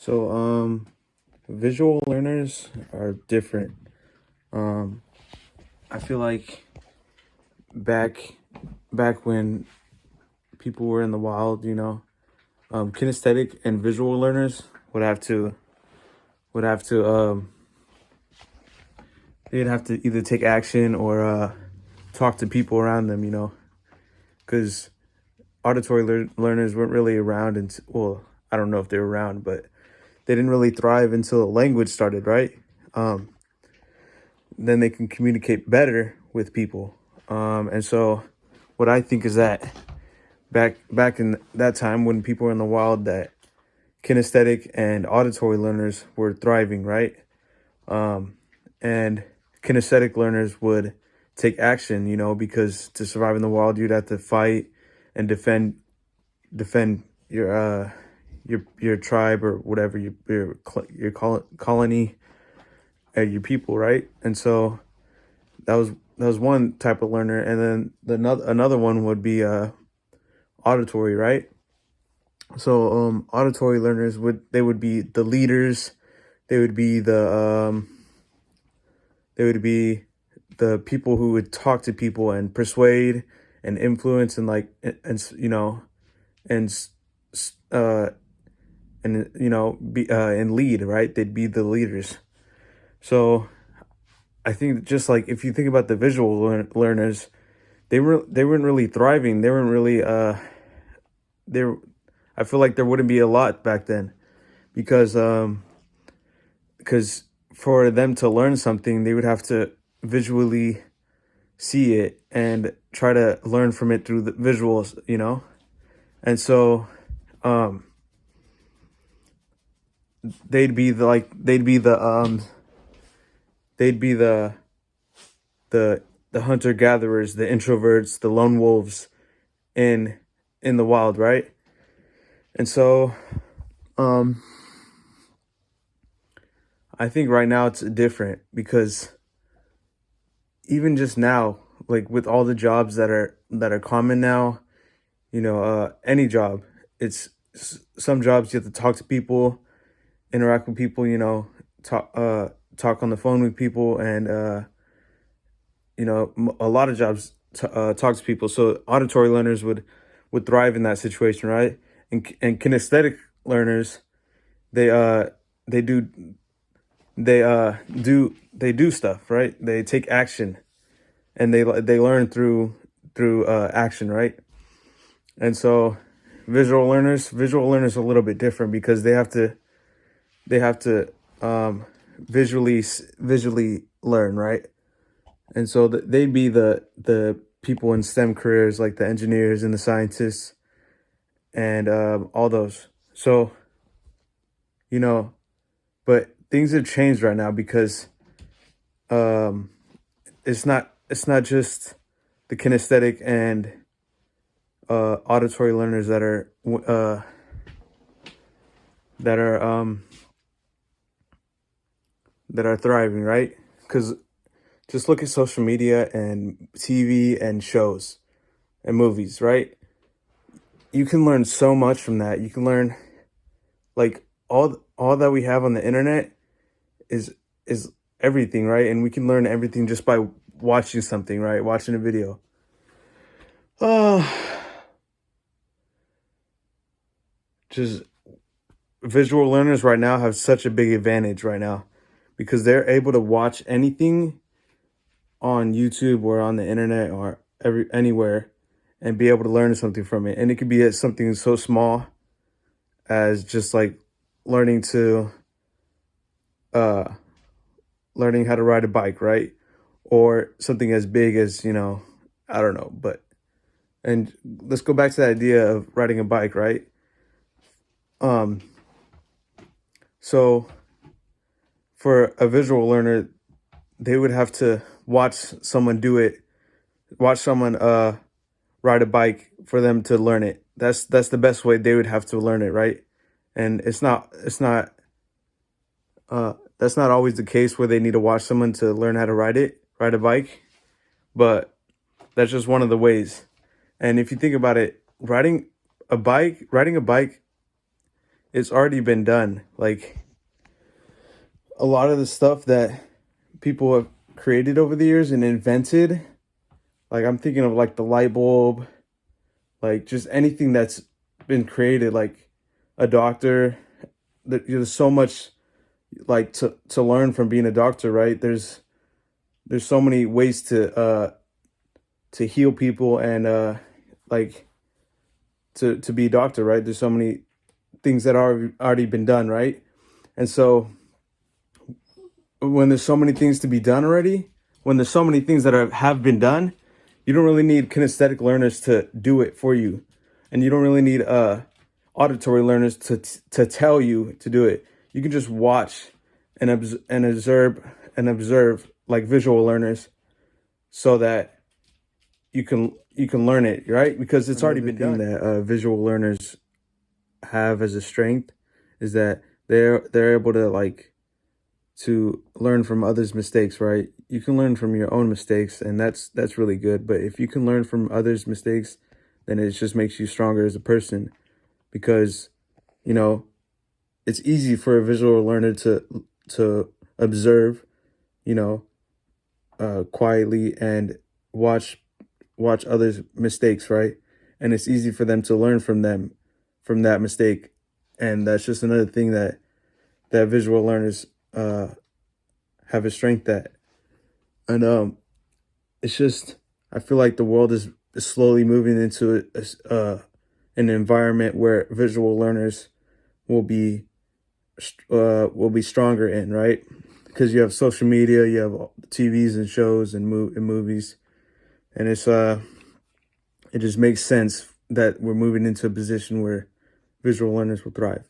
So, visual learners are different. Um, I feel like back back when people were in the wild, kinesthetic and visual learners would have to they'd have to either take action or talk to people around them, because learners weren't really around until, well, I don't know if they were around, but they didn't really thrive until language started, right? Um, then they can communicate better with people. And so what I think is that back in that time when people were in the wild, that kinesthetic and auditory learners were thriving, right? And kinesthetic learners would take action, because to survive in the wild, you'd have to fight and defend your tribe or whatever your colony, your people, right? And so that was one type of learner, and then another one would be auditory, right? So auditory learners would be the leaders. They would be the people who would talk to people and persuade and influence and and uh be and lead, right? They'd be the leaders. So I think, just like if you think about the visual learners, they weren't really thriving. They weren't really there. I feel like there wouldn't be a lot back then, because for them to learn something, they would have to visually see it and try to learn from it through the visuals, And so um they'd be the like they'd be the hunter gatherers, the introverts, the lone wolves in the wild, right? And so um I think right now it's different, because even just now, like with all the jobs that are common now, any job, some jobs you have to talk to people, interact with people, talk on the phone with people, and a lot of jobs talk to people. So auditory learners would thrive in that situation, right? And kinesthetic learners, they uh they do they do stuff, right? They take action, and they learn through action, right? And so visual learners are a little bit different, because they have to visually learn, right? And so they'd be the people in STEM careers, like the engineers and the scientists, and all those. So, you know, but things have changed right now, because um, it's not just the kinesthetic and auditory learners that are that are thriving, right? Because just look at social media and TV and shows and movies, right? You can learn so much from that. You can learn, like, all that we have on the internet is everything, right? And we can learn everything just by watching something, right? Watching a video. Oh, just visual learners right now have such a big advantage right now, because they're able to watch anything on YouTube or on the internet or anywhere, and be able to learn something from it. And it could be something so small as just like learning to uh learning how to ride a bike, right? Or something as big as, I don't know, but and let's go back to the idea of riding a bike, right? Um so for a visual learner, they would have to watch someone ride a bike for them to learn it. That's the best way they would have to learn it, right? And it's not that's not always the case where they need to watch someone to learn how to ride a bike, but that's just one of the ways. And if you think about it, riding a bike it's already been done. Like a lot of the stuff that people have created over the years and invented, like I'm thinking of like the light bulb, like just anything that's been created, like a doctor. There's so much like to learn from being a doctor, right? There's so many ways to heal people and like to be a doctor, right? There's so many things that are already been done, right? And so when there's so many things to be done already, when there's so many things that have been done, you don't really need kinesthetic learners to do it for you, and you don't really need auditory learners to tell you to do it. You can just watch and observe like visual learners, so that you can learn it, right? Because it's already been done. That visual learners have as a strength is that they're able to like to learn from others' mistakes, right? You can learn from your own mistakes, and that's really good. But if you can learn from others' mistakes, then it just makes you stronger as a person, because you know it's easy for a visual learner to observe, you know, quietly and watch others' mistakes, right? And it's easy for them to learn from them from that mistake, and that's just another thing that visual learners have a strength at. And it's just I feel like the world is slowly moving into an environment where visual learners will be stronger in, right? Because you have social media, you have TVs and shows and movies, and it just makes sense that we're moving into a position where visual learners will thrive.